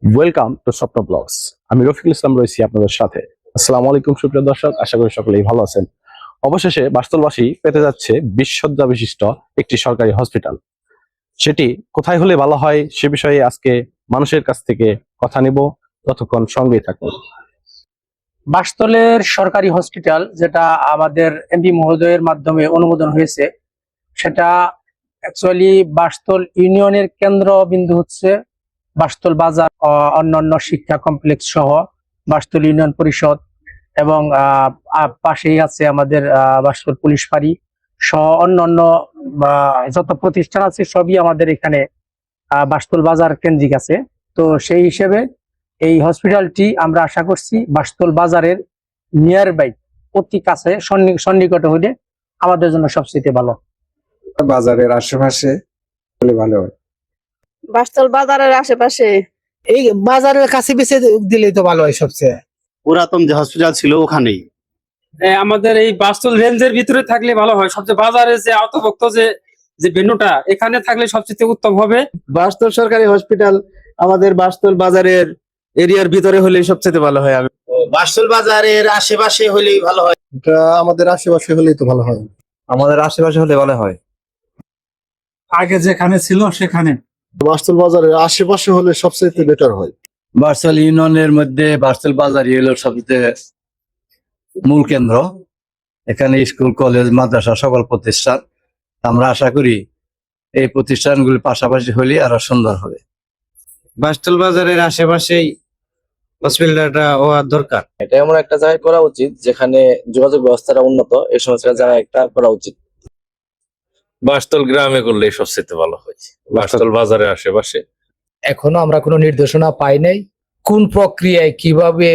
Welcome to স্বপ্ন blogs. আমি রফিকুল ইসলাম রয়েছি আপনাদের সাথে। আসসালামু আলাইকুম সুপ্রিয় দর্শক, আশা করি সকলেই ভালো আছেন। অবশেষে বাস্তলবাসী পেতে যাচ্ছে 20 শয্যা বিশিষ্ট একটি সরকারি হসপিটাল। সেটি কোথায় হলে ভালো হয় সে বিষয়ে আজকে মানুষের কাছ থেকে কথা নিব। ততক্ষণ সঙ্গেই থাকুন। বাসতলের সরকারি হসপিটাল, যেটা আমাদের এমপি মহোদয়ের মাধ্যমে অনুমোদন হয়েছে, সেটা অ্যাকচুয়ালি বাসতল ইউনিয়নের কেন্দ্রবিন্দু হচ্ছে বাসতল বাজার, অন্যান্য শিক্ষা কমপ্লেক্স সহ বাসতল ইউনিয়ন পরিষদ এবং পাশেই আছে আমাদের বাসতল পুলিশ ফাঁড়ি সহ অন্যান্য যত প্রতিষ্ঠান আছে সবই আমাদের এখানে বাসতল বাজার কেন্দ্রিক আছে। তো সেই হিসেবে এই হসপিটালটি আমরা আশা করছি বাসতল বাজারের নিয়ার বাই, অতি কাছে সন্নিকটে হলে আমাদের জন্য সবচেয়ে ভালো। বাজারের আশেপাশে হলে ভালো হয়। বাসতল বাজারের আশেপাশে এই বাজারের কাছে বেছে দিলেই তো ভালো হয় সবচেয়ে। পুরাতন যে হসপিটাল ছিল ওখানেই আমাদের এই বাসতল রেঞ্জের ভিতরে থাকলে ভালো হয়। সবচেয়ে বাজারে যে আওতাভুক্ত যে যে ভেন্যুটা এখানে থাকলে সবচেয়ে উত্তম হবে। বাসতল সরকারি হসপিটাল আমাদের বাসতল বাজারের এরিয়ার ভিতরে হলে সবচেয়ে ভালো হয়। আমি বাসতল বাজারের আশেপাশে হলেই ভালো হয়। এটা আমাদের আশেপাশে হলেই তো ভালো হয়। আমাদের আশেপাশে হলে ভালো হয়। আগে যেখানে ছিল সেখানে। বাস্তল বাজারের আশেপাশে হলে সবচেয়ে বেটার হয়। বাসতল ইউনিয়নের মধ্যে বাসতল বাজারই হলো সবচেয়ে মূল কেন্দ্র। এখানে স্কুল, কলেজ, মাদ্রাসা সকল প্রতিষ্ঠান। আমরা আশা করি এই প্রতিষ্ঠানগুলি পাশাপাশি হলে আরো সুন্দর হবে। বাসতল বাজারের আশেপাশেই হসপিটালটা হওয়ার দরকার। এটা এমন একটা জায়গায় করা উচিত যেখানে যোগাযোগ ব্যবস্থাটা উন্নত, এই সমস্ত জায়গায় একটা করা উচিত। বাসতল গ্রামে করলে সবচেয়ে ভালো হয়, বাসতল বাজারের আশেপাশে। এখনো আমরা কোনো নির্দেশনা পাই নাই কোন প্রক্রিয়ায় কিভাবে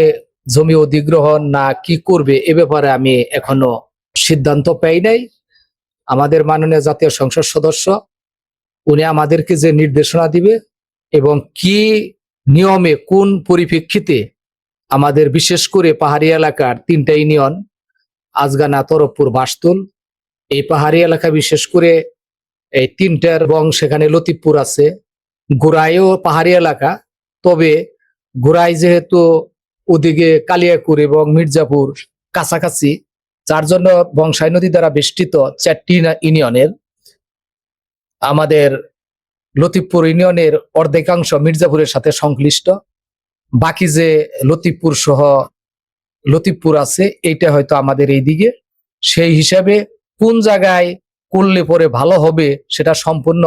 জমি অধিগ্রহণ না কি করবে এ ব্যাপারে আমি এখনো সিদ্ধান্ত পাই নাই। আমাদের মাননীয় জাতীয় সংসদ সদস্য উনি আমাদেরকে যে নির্দেশনা দিবে এবং কি নিয়মে কোন পরিপ্রেক্ষিতে আমাদের বিশেষ করে পাহাড়ি এলাকার 3টা ইউনিয়ন, আজগানা, তরফপুর, বাসতল, এই পাহাড়ি এলাকা বিশেষ করে এই 3টার, এবং সেখানে লতিফপুর আছে, গোড়াইও পাহাড়ি এলাকা। তবে গোড়াই যেহেতু ওদিকে কালিয়াকুর এবং মির্জাপুর কাছাকাছি, যার জন্য বংশাই নদী দ্বারা বেষ্টিত 4টি ইউনিয়নের আমাদের লতিফপুর ইউনিয়নের অর্ধেকাংশ মির্জাপুরের সাথে সংশ্লিষ্ট। বাকি যে লতিফপুর সহ লতিফপুর আছে এইটা হয়তো আমাদের এই দিকে। সেই হিসাবে কোন জায়গায় করলে পরে ভালো হবে সেটা সম্পূর্ণ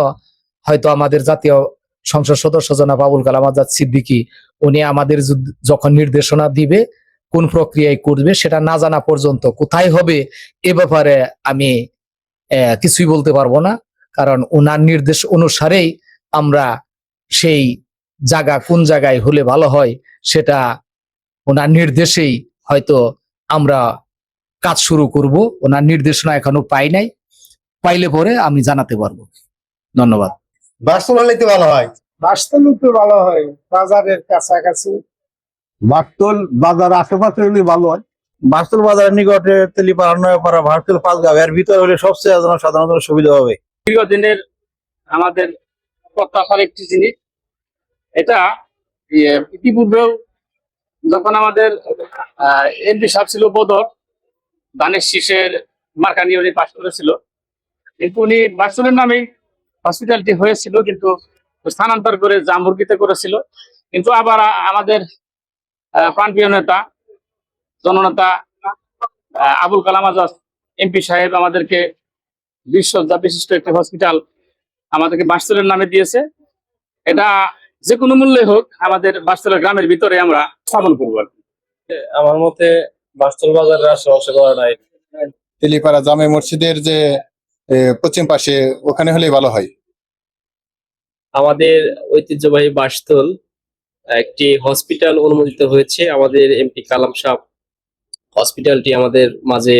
হয়তো আমাদের জাতীয় সংসদ সদস্য জনাব আবুল কালাম আজাদ সিদ্দিকী উনি আমাদের যখন নির্দেশনা দিবে কোন প্রক্রিয়ায় করবে সেটা না জানা পর্যন্ত কোথায় হবে এ ব্যাপারে আমি কিছুই বলতে পারবো না। কারণ ওনার নির্দেশ অনুসারেই আমরা সেই জায়গা কোন জায়গায় হলে ভালো হয় সেটা ওনার নির্দেশেই হয়তো আমরা কাজ শুরু করব। ওনার নির্দেশনা এখনো পাই নাই, পাইলে পরে আমি জানাতে পারবো। ধন্যবাদ। বাস্তল হলেই তো ভালো হয়। বাসতল তো ভালো হয়, বাজারের কাছাকাছি। বাস্তল বাজার আশেপাশে হলে ভালো হয়। বাসতল বাজারের নিকটে তেলিপাড়া, নয়াপাড়া, ভারতের পাঁচগাঁও এর ভিতরে হলে সবচেয়ে সাধারণত সুবিধা হবে। দীর্ঘদিনের আমাদের প্রত্যাশার একটি জিনিস এটা। ইতিপূর্বেও যখন আমাদের এমপি সাহেব ছিল বদর, ধানের শীষের মার্কা নিয়ে উনি পাশ করেছিল, কিন্তু উনি বাসতলের নামেই হসপিটালটি হয়েছিল, কিন্তু স্থানান্তর করে জামবুর্গিতে করেছিল। কিন্তু আবার আমাদের প্রাণপ্রিয় নেতা, জননেতা আবুল কালাম আজাদ এমপি সাহেব আমাদেরকে 20 শয্যা বিশিষ্ট একটি হসপিটাল আমাদেরকে বাসতলের নামে দিয়েছে। এটা যে কোনো মূল্যে হোক আমাদের বাসতলের গ্রামের ভিতরে আমরা স্থাপন করবো। আমার মতে বাসতল বাজারের আশেপাশে করা নাই। তেলিপাড়া জামে মসজিদের যে পশ্চিম পাশে ওখানে হলেই ভালো হয়। আমাদের ঐতিহ্যবাহী বাসতল একটি হসপিটাল অনুমোদিত হয়েছে। আমাদের এমপি কালাম সাহেব হসপিটালটি আমাদের মাঝে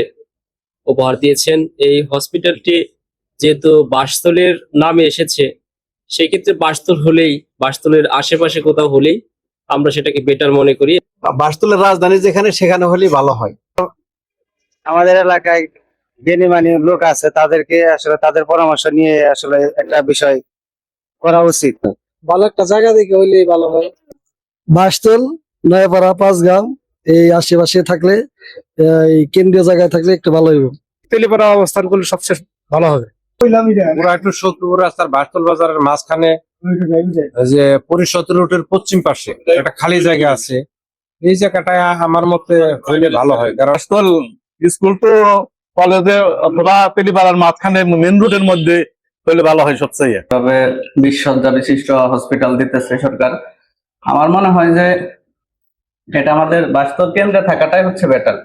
উপহার দিয়েছেন। এই হসপিটালটি যেহেতু বাসতলের নামে এসেছে, সেক্ষেত্রে বাসতল হলেই, বাসতলের আশেপাশে কোথাও হলেই আমরা সেটাকে বেটার মনে করি। বাসতলের রাজধানী যেখানে সেখানে হলেই ভালো হয়। আমাদের এলাকায় জ্ঞানী লোক আছে, তাদেরকে আসলে তাদের পরামর্শ নিয়ে আসলে একটা বিষয় করা উচিত। ভালো একটা জায়গা দেখে হইলেই ভালো হয়। বাসতল, নয়াপাড়া, পাঁচগ্রাম এই আশেপাশে থাকলে, এই কেন্দ্রীয় জায়গায় থাকলে একটু ভালো হইব। তেলিপাড়া অবস্থান করলে সবচেয়ে ভালো হবে। পুরা একটু শত্রুপুর রাস্তার বাসতল বাজারের মাঝখানে যে পরিষদ রোডের পশ্চিম পাশে একটা খালি জায়গা আছে, এই জায়গাটা আমার মতে হইলে ভালো হয়। কারণ স্কুল তো কলেজে অথবা তেলিপাড়ার মাঝখানে মেন রোডের মধ্যে হলে ভালো হয় সবচেয়ে। তবে 20 শয্যা বিশিষ্ট হসপিটাল দিতেছে সরকার। আমার মনে হয় যে এটা আমাদের বাস্তব কেন্দ্রে থাকাটাই হচ্ছে বেটার।